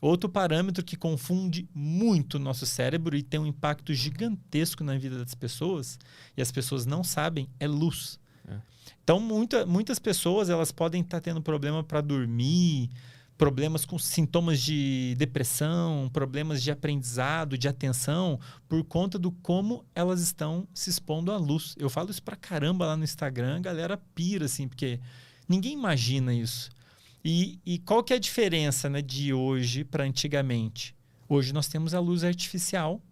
Outro parâmetro que confunde muito o nosso cérebro e tem um impacto gigantesco na vida das pessoas, e as pessoas não sabem, é luz. Então, muitas pessoas elas podem estar tendo problema para dormir, problemas com sintomas de depressão, problemas de aprendizado, de atenção, por conta do como elas estão se expondo à luz. Eu falo isso pra caramba lá no Instagram, a galera pira, assim, porque ninguém imagina isso. E qual que é a diferença, né, de hoje para antigamente? Hoje nós temos a luz artificial,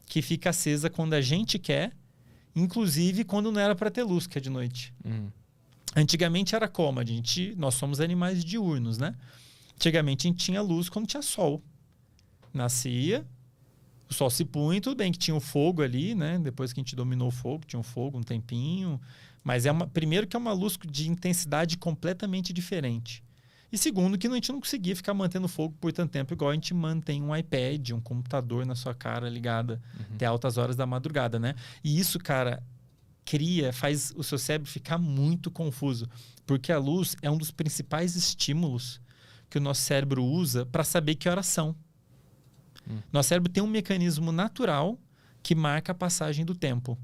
que fica acesa quando a gente quer, inclusive quando não era para ter luz, que é de noite. Antigamente era como? Nós somos animais diurnos, né? Antigamente a gente tinha luz quando tinha sol. Nascia, o sol se punha, tudo bem que tinha o fogo ali, né? Depois que a gente dominou o fogo, tinha um fogo um tempinho. Mas primeiro que é uma luz de intensidade completamente diferente. E segundo que a gente não conseguia ficar mantendo fogo por tanto tempo, igual a gente mantém um iPad, um computador na sua cara ligada até altas horas da madrugada, né? E isso, cara, faz o seu cérebro ficar muito confuso. Porque a luz é um dos principais estímulos que o nosso cérebro usa para saber que horas são. Nosso cérebro tem um mecanismo natural que marca a passagem do tempo.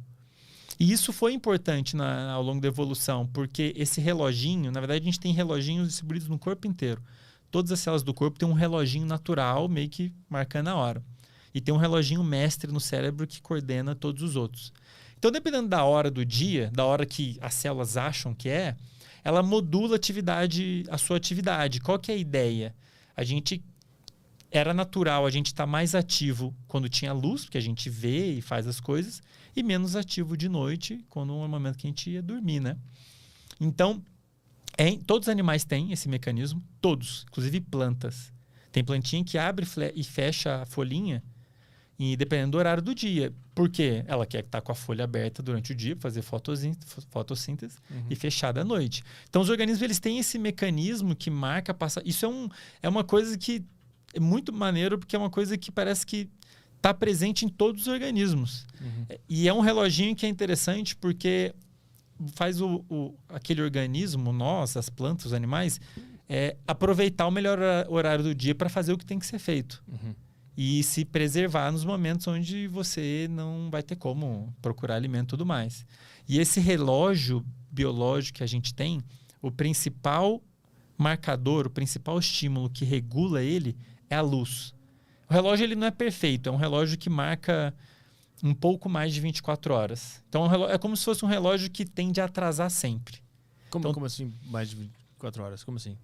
E isso foi importante ao longo da evolução, porque esse reloginho, na verdade a gente tem reloginhos distribuídos no corpo inteiro. Todas as células do corpo têm um reloginho natural, meio que marcando a hora. E tem um reloginho mestre no cérebro que coordena todos os outros. Então, dependendo da hora do dia, da hora que as células acham que ela modula a sua atividade. Qual que é a ideia? Era natural a gente estar mais ativo quando tinha luz, porque a gente vê e faz as coisas, e menos ativo de noite, quando é o momento que a gente ia dormir, né? Então, todos os animais têm esse mecanismo, todos, inclusive plantas. Tem plantinha que abre e fecha a folhinha, e dependendo do horário do dia. Por quê? Ela quer estar com a folha aberta durante o dia, fazer fotossíntese e fechada à noite. Então, os organismos eles têm esse mecanismo que marca passar. Isso é uma coisa que é muito maneiro, porque é uma coisa que parece que está presente em todos os organismos. E é um reloginho que é interessante porque faz aquele organismo, nós, as plantas, os animais, aproveitar o melhor horário do dia para fazer o que tem que ser feito. E se preservar nos momentos onde você não vai ter como procurar alimento e tudo mais. E esse relógio biológico que a gente tem, o principal marcador, o principal estímulo que regula ele é a luz. O relógio ele não é perfeito, é um relógio que marca um pouco mais de 24 horas. Então é como se fosse um relógio que tende a atrasar sempre. Como assim mais de 24 horas? Como assim?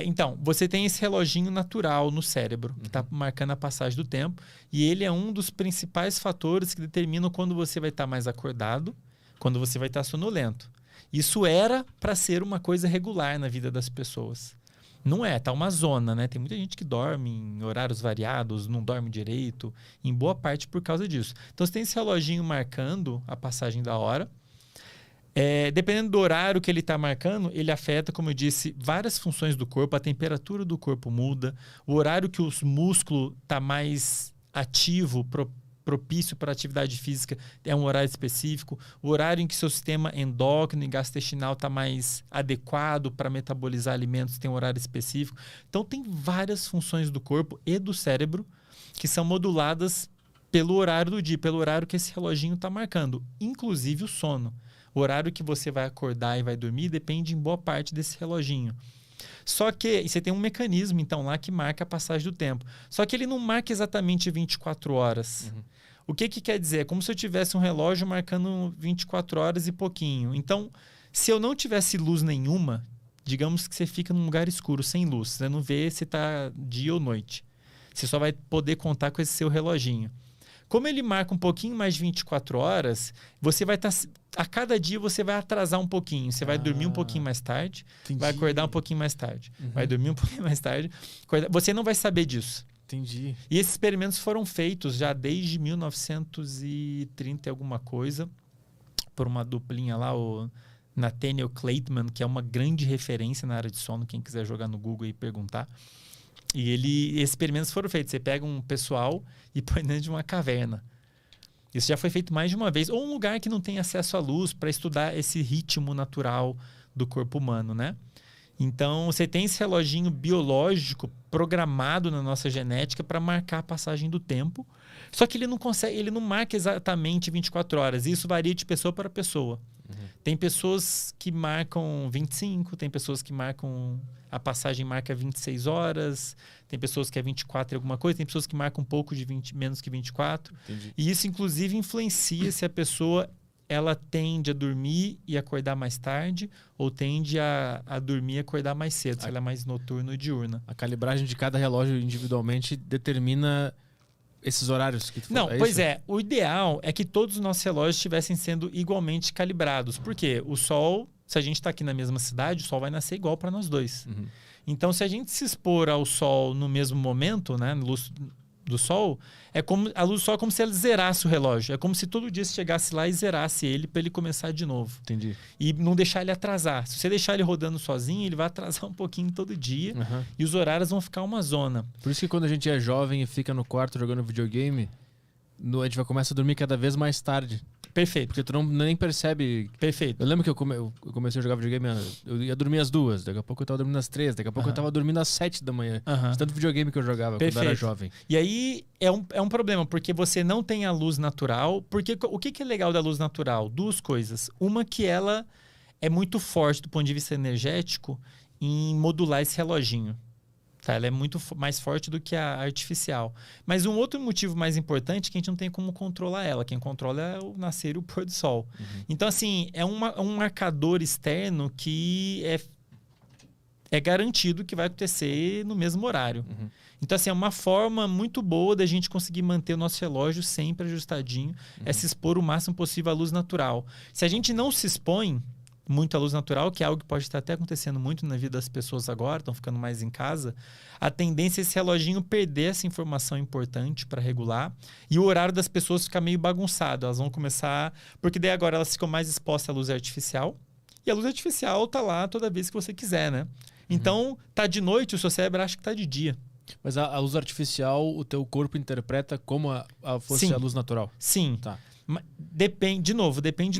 Então, você tem esse reloginho natural no cérebro, que está marcando a passagem do tempo, e ele é um dos principais fatores que determinam quando você vai estar mais acordado, quando você vai estar sonolento. Isso era para ser uma coisa regular na vida das pessoas. Não tá uma zona, né? Tem muita gente que dorme em horários variados, não dorme direito, em boa parte por causa disso. Então, você tem esse reloginho marcando a passagem da hora. Dependendo do horário que ele está marcando, ele afeta, como eu disse, várias funções do corpo. A temperatura do corpo muda. O horário que os músculos está mais ativo, propício para atividade física, é um horário específico. O horário em que seu sistema endócrino e gastrointestinal está mais adequado para metabolizar alimentos tem um horário específico. Então, tem várias funções do corpo e do cérebro que são moduladas pelo horário do dia, pelo horário que esse reloginho está marcando, inclusive o sono. O horário que você vai acordar e vai dormir depende em boa parte desse reloginho. Só que você tem um mecanismo, então, lá que marca a passagem do tempo. Só que ele não marca exatamente 24 horas. O que quer dizer? É como se eu tivesse um relógio marcando 24 horas e pouquinho. Então, se eu não tivesse luz nenhuma, digamos que você fica num lugar escuro, sem luz. Você não vê se está dia ou noite. Você só vai poder contar com esse seu reloginho. Como ele marca um pouquinho mais de 24 horas, você vai estar... a cada dia você vai atrasar um pouquinho. Você vai dormir um pouquinho mais tarde, vai acordar um pouquinho mais tarde. Vai dormir um pouquinho mais tarde. Você não vai saber disso. Entendi. E esses experimentos foram feitos já desde 1930 e alguma coisa, por uma duplinha lá, o Nathaniel Kleitman, que é uma grande referência na área de sono, quem quiser jogar no Google e perguntar. E esses experimentos foram feitos. Você pega um pessoal e põe dentro de uma caverna. Isso já foi feito mais de uma vez. Ou um lugar que não tem acesso à luz para estudar esse ritmo natural do corpo humano, né? Então, você tem esse reloginho biológico programado na nossa genética para marcar a passagem do tempo. Só que ele não consegue, ele não marca exatamente 24 horas. Isso varia de pessoa para pessoa. Tem pessoas que marcam 25, tem pessoas que marcam... A passagem marca 26 horas, tem pessoas que é 24 e alguma coisa, tem pessoas que marcam um pouco de 20, menos que 24. Entendi. E isso, inclusive, influencia se a pessoa ela tende a dormir e acordar mais tarde ou tende a dormir e acordar mais cedo, se ela é mais noturna ou diurna. A calibragem de cada relógio individualmente determina esses horários que tu Não, falou, pois isso? é. O ideal é que todos os nossos relógios estivessem sendo igualmente calibrados. Por quê? O Sol, se a gente está aqui na mesma cidade, o Sol vai nascer igual para nós dois. Então, se a gente se expor ao Sol no mesmo momento, né, luz do Sol, a luz do Sol é como se ela zerasse o relógio. É como se todo dia você chegasse lá e zerasse ele para ele começar de novo. Entendi. E não deixar ele atrasar. Se você deixar ele rodando sozinho, ele vai atrasar um pouquinho todo dia e os horários vão ficar uma zona. Por isso que quando a gente é jovem e fica no quarto jogando videogame, a gente começa a dormir cada vez mais tarde. Perfeito. Porque tu nem percebe. Perfeito. Eu lembro que eu comecei a jogar videogame, eu ia dormir às 2, daqui a pouco eu tava dormindo às 3, daqui a pouco eu tava dormindo às 7 da manhã. De tanto videogame que eu jogava quando eu era jovem. E aí é um problema, porque você não tem a luz natural. Porque o que é legal da luz natural? Duas coisas. Uma que ela é muito forte do ponto de vista energético em modular esse reloginho. Tá? Ela é muito mais forte do que a artificial. Mas um outro motivo mais importante é que a gente não tem como controlar ela. Quem controla é o nascer e o pôr do sol. Então, assim, é um marcador externo que é garantido que vai acontecer no mesmo horário. Então, assim, é uma forma muito boa da gente conseguir manter o nosso relógio sempre ajustadinho, é se expor o máximo possível à luz natural. Se a gente não se expõe muito à luz natural, que é algo que pode estar até acontecendo muito na vida das pessoas agora, estão ficando mais em casa, a tendência é esse reloginho perder essa informação importante para regular e o horário das pessoas ficar meio bagunçado. Elas vão começar... Porque daí agora elas ficam mais expostas à luz artificial e a luz artificial tá lá toda vez que você quiser, né? Então, tá de noite, o seu cérebro acha que tá de dia. Mas a luz artificial, o teu corpo interpreta como fosse a luz natural? Sim. Tá. Depende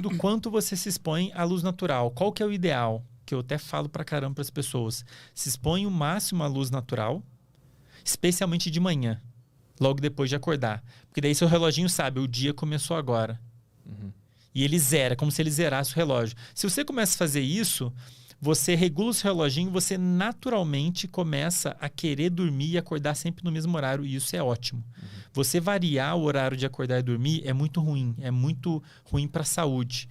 do quanto você se expõe à luz natural. Qual que é o ideal? Que eu até falo pra caramba pras pessoas. Se expõe o máximo à luz natural, especialmente de manhã, logo depois de acordar. Porque daí seu reloginho sabe, o dia começou agora. E ele zera, como se ele zerasse o relógio. Se você começa a fazer isso, você regula o seu reloginho, você naturalmente começa a querer dormir e acordar sempre no mesmo horário, e isso é ótimo. Você variar o horário de acordar e dormir é muito ruim para a saúde.